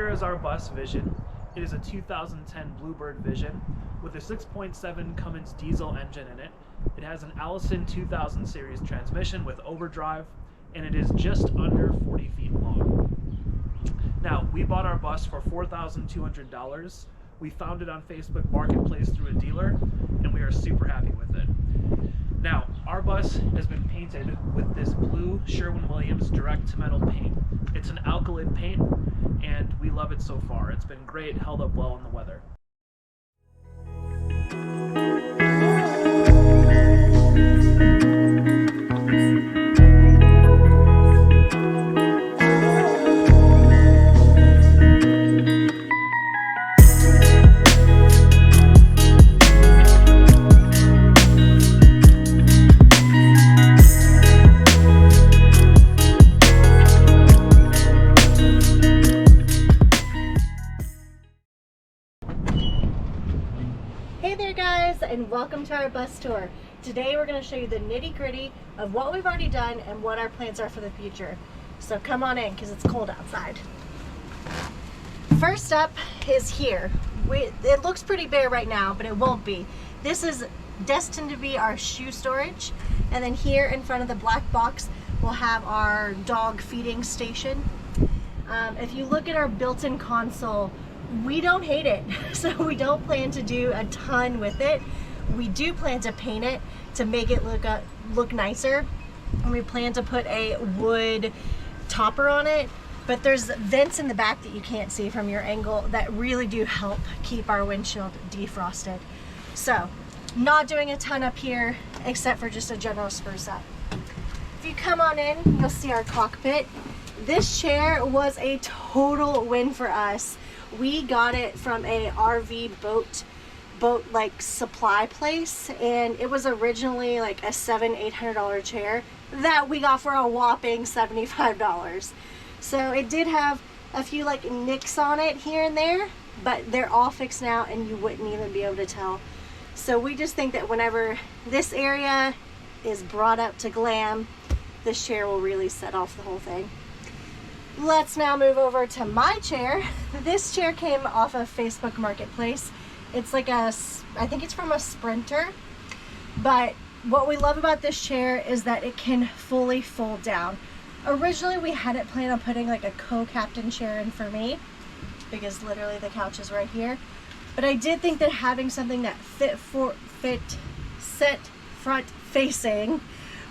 here is our bus Vision. It is a 2010 Bluebird Vision with a 6.7 Cummins diesel engine in it. It has an Allison 2000 series transmission with overdrive, and it is just under 40 feet long. Now, we bought our bus for $4,200. We found it on Facebook Marketplace through a dealer, and we are super happy with it. Now, our bus has been painted with this blue Sherwin-Williams direct-to-metal paint. It's an alkylate paint, and we love it so far. It's been great, held up well in the weather. Hey there guys, and welcome to our bus tour. Today we're going to show you the nitty-gritty of what we've already done and what our plans are for the future. So come on in because it's cold outside. First up is here. It looks pretty bare right now, but it won't be. This is destined to be our shoe storage, and then here in front of the black box we'll have our dog feeding station. If you look at our built-in console, we don't hate it, so we don't plan to do a ton with it. We do plan to paint it to make it look nicer, and we plan to put a wood topper on it, but there's vents in the back that you can't see from your angle that really do help keep our windshield defrosted. So not doing a ton up here except for just a general spruce up. If you come on in, you'll see our cockpit. This chair was a total win for us. We got it from a RV boat like supply place, and it was originally like a $700-800 chair that we got for a whopping $75. So it did have a few like nicks on it here and there, but they're all fixed now and you wouldn't even be able to tell. So we just think that whenever this area is brought up to glam, this chair will really set off the whole thing. Let's now move over to my chair. This chair came off of Facebook Marketplace. It's like I think it's from a Sprinter, but what we love about this chair is that it can fully fold down. Originally we had it planned on putting like a co-captain chair in for me, because literally the couch is right here, but I did think that having something that set front facing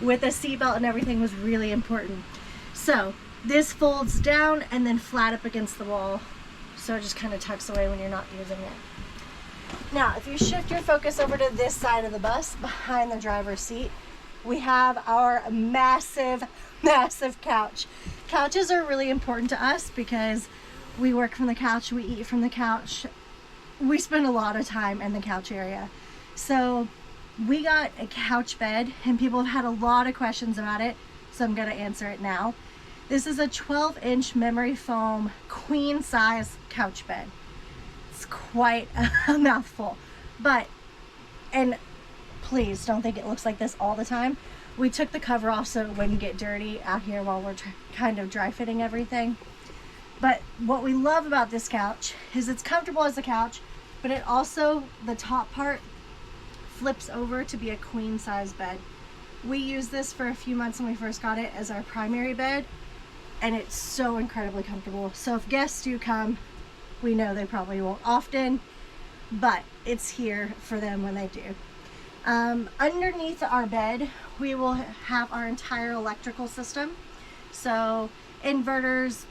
with a seatbelt and everything was really important. So this folds down and then flat up against the wall, so it just kind of tucks away when you're not using it. Now, if you shift your focus over to this side of the bus, behind the driver's seat, we have our massive couch. Couches are really important to us because we work from the couch, we eat from the couch, we spend a lot of time in the couch area. So we got a couch bed, and people have had a lot of questions about it, so I'm going to answer it now. This is a 12-inch memory foam queen size couch bed. It's quite a mouthful, and please don't think it looks like this all the time. We took the cover off so it wouldn't get dirty out here while we're kind of dry fitting everything. But what we love about this couch is it's comfortable as a couch, but it also, the top part flips over to be a queen size bed. We used this for a few months when we first got it as our primary bed, and it's so incredibly comfortable. So if guests do come, we know they probably won't often, but it's here for them when they do. Underneath our bed, we will have our entire electrical system. So inverters,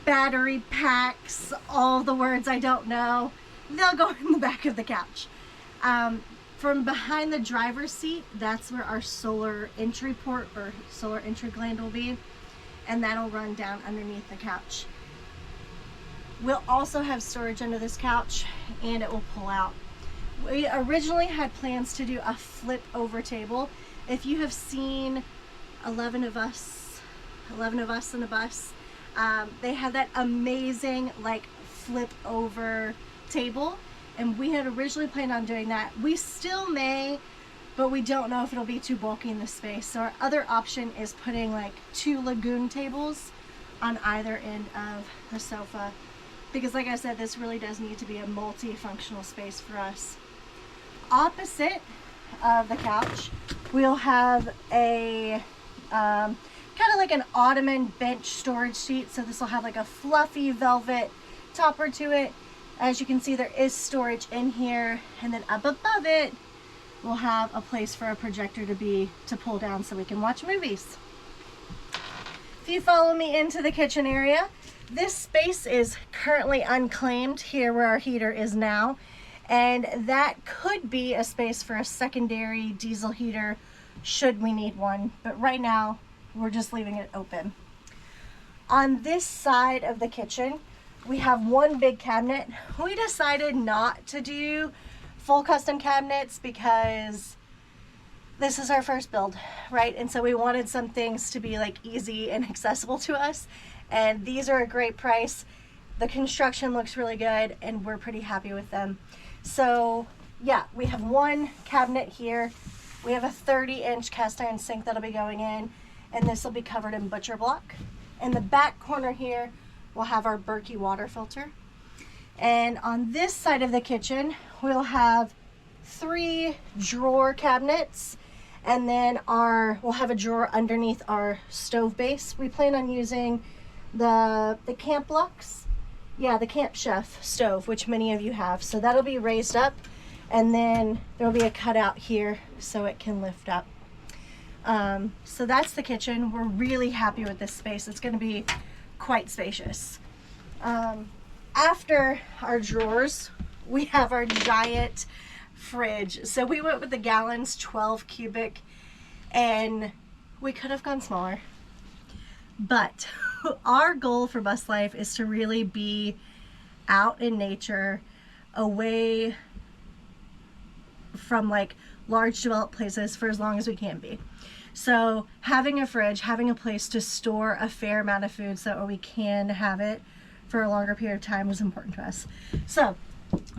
battery packs, all the words I don't know, they'll go in the back of the couch. From behind the driver's seat, that's where our solar entry port or solar entry gland will be, and that'll run down underneath the couch. We'll also have storage under this couch, and it will pull out. We originally had plans to do a flip over table. If you have seen 11 of us in a bus, they have that amazing like flip over table, and we had originally planned on doing that. We still may, but we don't know if it'll be too bulky in the space. So our other option is putting like 2 lagoon tables on either end of the sofa because like I said, this really does need to be a multifunctional space for us. Opposite of the couch, we'll have a kind of like an ottoman bench storage seat. So this will have like a fluffy velvet topper to it. As you can see, there is storage in here, and then up above it we'll have a place for a projector to pull down so we can watch movies. If you follow me into the kitchen area, this space is currently unclaimed here where our heater is now, and that could be a space for a secondary diesel heater should we need one, but right now we're just leaving it open. On this side of the kitchen, we have one big cabinet. We decided not to do full custom cabinets because this is our first build, right? And so we wanted some things to be like easy and accessible to us, and these are a great price. The construction looks really good and we're pretty happy with them. So yeah, we have one cabinet here. We have a 30-inch cast iron sink that'll be going in, and this will be covered in butcher block. In the back corner here, we'll have our Berkey water filter. And on this side of the kitchen, we'll have 3 drawer cabinets, and then we'll have a drawer underneath our stove base. We plan on using the Camp Lux, the Camp Chef stove, which many of you have. So that'll be raised up, and then there'll be a cutout here so it can lift up. So that's the kitchen. We're really happy with this space. It's going to be quite spacious. After our drawers, we have our giant fridge. So we went with the gallons 12 cubic, and we could have gone smaller, but our goal for Bus Life is to really be out in nature, away from like large developed places for as long as we can be. So having a fridge, having a place to store a fair amount of food so that we can have it for a longer period of time was important to us. So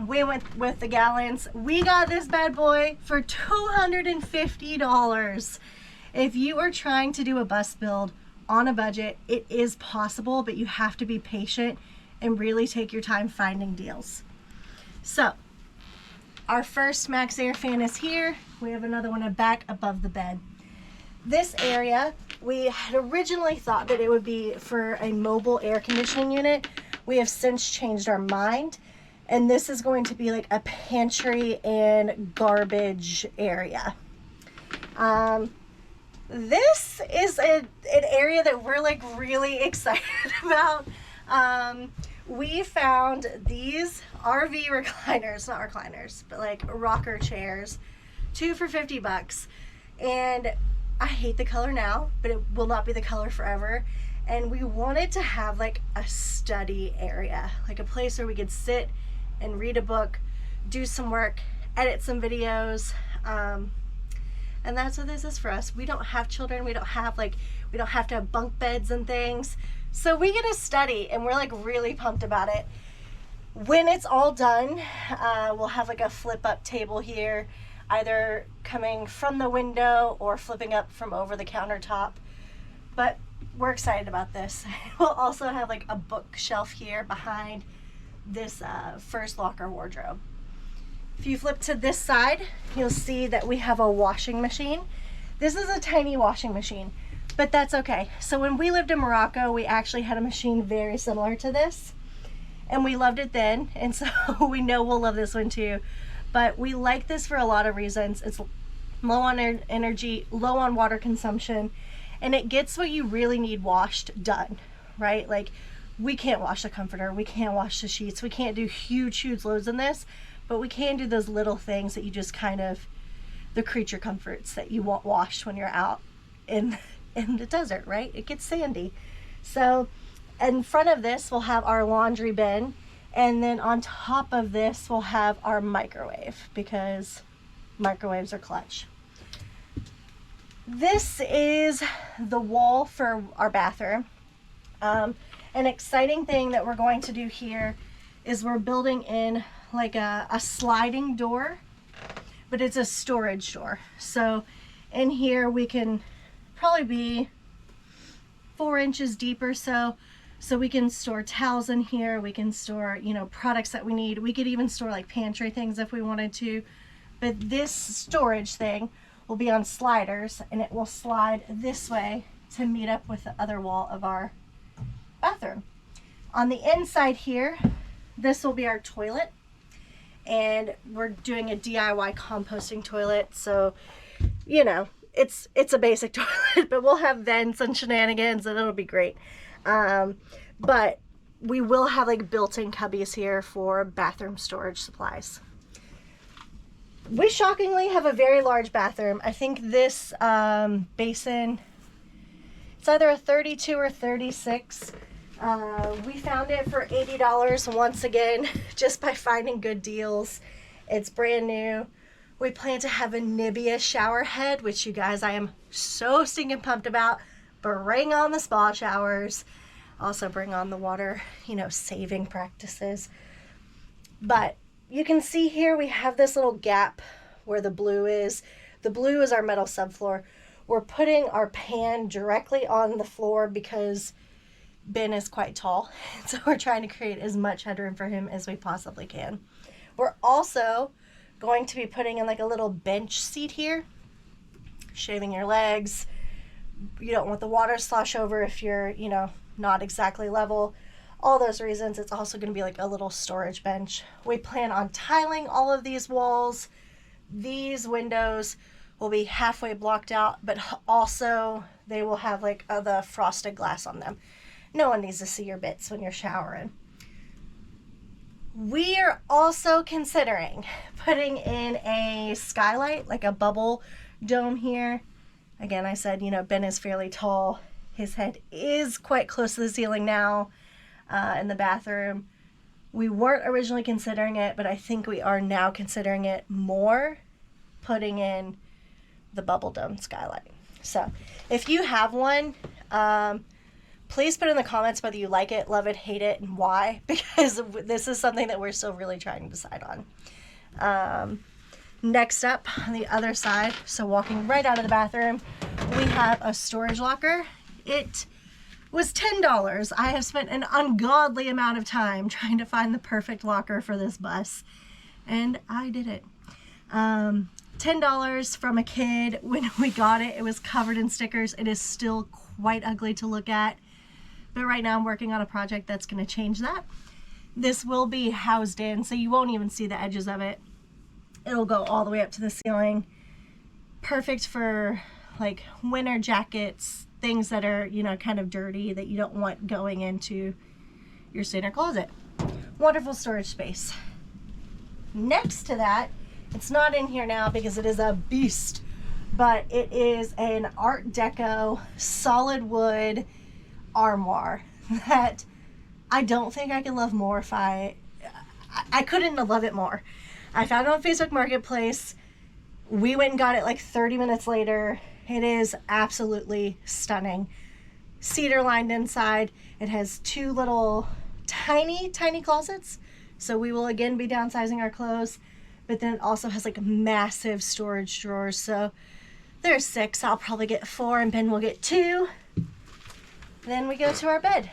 we went with the gallons. We got this bad boy for $250. If you are trying to do a bus build on a budget, it is possible, but you have to be patient and really take your time finding deals. So our first Max Air fan is here. We have another one back above the bed. This area, we had originally thought that it would be for a mobile air conditioning unit. We have since changed our mind, and this is going to be like a pantry and garbage area. This is an area that we're like really excited about. We found these RV recliners, not recliners, but like rocker chairs, 2 for $50. And I hate the color now, but it will not be the color forever. And we wanted to have like a study area, like a place where we could sit and read a book, do some work, edit some videos. And that's what this is for us. We don't have children. We don't have to have bunk beds and things. So we get to study, and we're like really pumped about it. When it's all done, we'll have like a flip up table here, either coming from the window or flipping up from over the countertop. But we're excited about this. We'll also have like a bookshelf here behind this first locker wardrobe. If you flip to this side, you'll see that we have a washing machine. This is a tiny washing machine, but that's okay. So when we lived in Morocco, we actually had a machine very similar to this, and we loved it then, and so we know we'll love this one too. But we like this for a lot of reasons. It's low on energy, low on water consumption, and it gets what you really need washed done, right? Like, we can't wash the comforter, we can't wash the sheets, we can't do huge loads in this, but we can do those little things that you just kind of, the creature comforts that you want washed when you're out in the desert, right? It gets sandy. So in front of this, we'll have our laundry bin, and then on top of this, we'll have our microwave, because microwaves are clutch. This is the wall for our bathroom. An exciting thing that we're going to do here is we're building in like a sliding door, but it's a storage door. So in here we can probably be 4 inches deep or so, So we can store towels in here. We can store, you know, products that we need. We could even store like pantry things if we wanted to. But this storage thing will be on sliders, and it will slide this way to meet up with the other wall of our bathroom. On the inside here, this will be our toilet, and we're doing a DIY composting toilet. So, you know, it's a basic toilet, but we'll have vents and shenanigans, and it'll be great. But we will have like built-in cubbies here for bathroom storage supplies. We shockingly have a very large bathroom. I think this basin, it's either a 32 or 36. We found it for $80 once again, just by finding good deals. It's brand new. We plan to have a Nivea shower head, which you guys, I am so stinking pumped about. Bring on the spa showers. Also bring on the water, you know, saving practices. But you can see here we have this little gap where the blue is. The blue is our metal subfloor. We're putting our pan directly on the floor because Ben is quite tall. So we're trying to create as much headroom for him as we possibly can. We're also going to be putting in like a little bench seat here. Shaving your legs. You don't want the water to slosh over if you're, you know, not exactly level. All those reasons. It's also going to be like a little storage bench. We plan on tiling all of these walls. These windows will be halfway blocked out, but also they will have like the frosted glass on them. No one needs to see your bits when you're showering. We are also considering putting in a skylight, like a bubble dome here. Again, I said, you know, Ben is fairly tall. His head is quite close to the ceiling now in the bathroom. We weren't originally considering it, but I think we are now considering it more, putting in the bubble dome skylight. So if you have one, please put in the comments whether you like it, love it, hate it, and why, because this is something that we're still really trying to decide on. Next up, on the other side, so walking right out of the bathroom, we have a storage locker. It was $10. I have spent an ungodly amount of time trying to find the perfect locker for this bus, and I did it. $10 from a kid. When we got it, it was covered in stickers. It is still quite ugly to look at, but right now I'm working on a project that's going to change that. This will be housed in, so you won't even see the edges of it. It'll go all the way up to the ceiling. Perfect for like winter jackets, things that are, you know, kind of dirty that you don't want going into your standard closet. Wonderful storage space. Next to that, it's not in here now because it is a beast, but it is an Art Deco solid wood armoire that I don't think I can love more. If I couldn't love it more. I found it on Facebook Marketplace. We went and got it like 30 minutes later. It is absolutely stunning. Cedar lined inside. It has two little tiny closets. So we will again be downsizing our clothes. But then it also has like massive storage drawers. So there's 6. I'll probably get 4 and Ben will get 2. Then we go to our bed.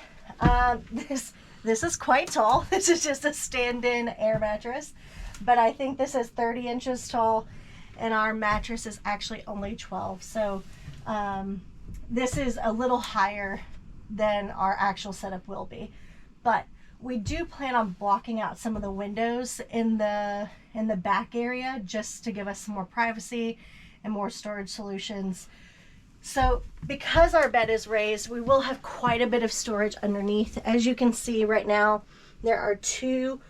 This is quite tall. This is just a stand-in air mattress. But I think this is 30 inches tall, and our mattress is actually only 12. So this is a little higher than our actual setup will be. But we do plan on blocking out some of the windows in the back area just to give us some more privacy and more storage solutions. So because our bed is raised, we will have quite a bit of storage underneath. As you can see right now, there are 2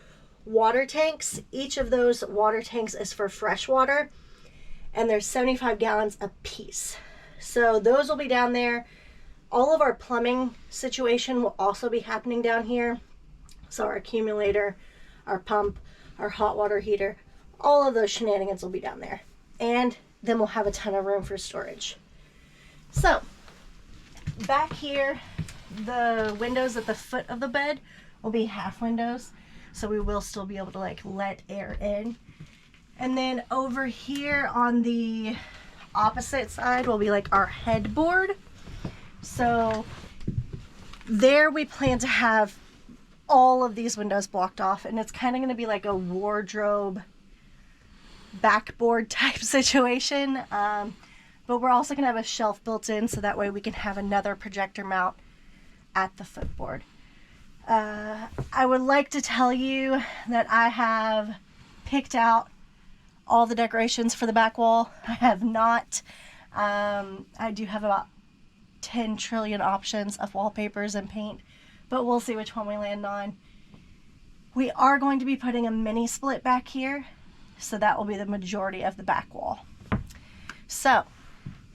water tanks. Each of those water tanks is for fresh water, and there's 75 gallons a piece. So those will be down there. All of our plumbing situation will also be happening down here. So our accumulator, our pump, our hot water heater, all of those shenanigans will be down there. And then we'll have a ton of room for storage. So back here, the windows at the foot of the bed will be half windows. So we will still be able to like let air in. And then over here on the opposite side will be like our headboard. So There we plan to have all of these windows blocked off, and it's kind of going to be like a wardrobe backboard type situation. But we're also going to have a shelf built in, so that way we can have another projector mount at the footboard. I would like to tell you that I have picked out all the decorations for the back wall. I have not. I do have about 10 trillion options of wallpapers and paint, but we'll see which one we land on. We are going to be putting a mini split back here, so that will be the majority of the back wall. So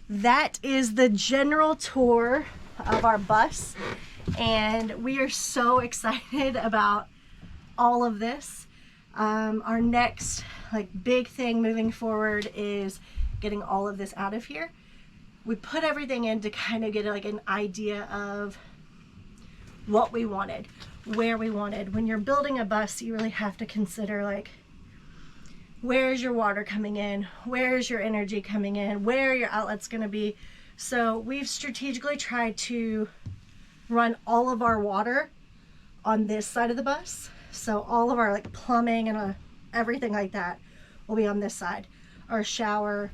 that is the general tour of our bus, and we are so excited about all of this. Our next big thing moving forward is getting all of this out of here. We put everything in to kind of get an idea of what we wanted, where we wanted. When you're building a bus, you really have to consider where's your water coming in, where's your energy coming in, where are your outlets going to be. So we've strategically tried to run all of our water on this side of the bus. So all of our plumbing and everything like that will be on this side. Our shower,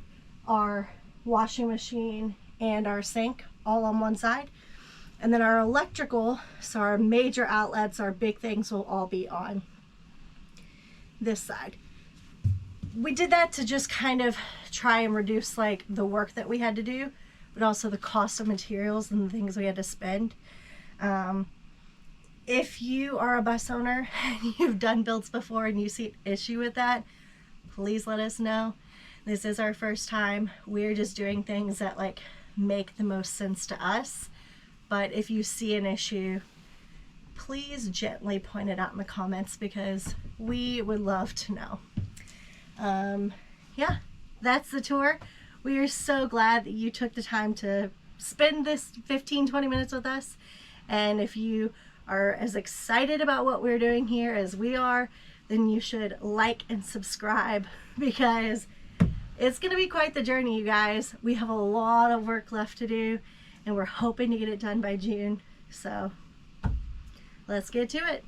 our washing machine, and our sink all on one side. And then our electrical, so our major outlets, our big things, will all be on this side. We did that to just kind of try and reduce the work that we had to do, but also the cost of materials and the things we had to spend. If you are a bus owner and you've done builds before and you see an issue with that, please let us know. This is our first time. We're just doing things that make the most sense to us. But if you see an issue, please gently point it out in the comments, because we would love to know. Yeah, that's the tour. We are so glad that you took the time to spend this 15-20 minutes with us. And if you are as excited about what we're doing here as we are, then you should like and subscribe, because it's going to be quite the journey, you guys. We have a lot of work left to do, and we're hoping to get it done by June. So let's get to it.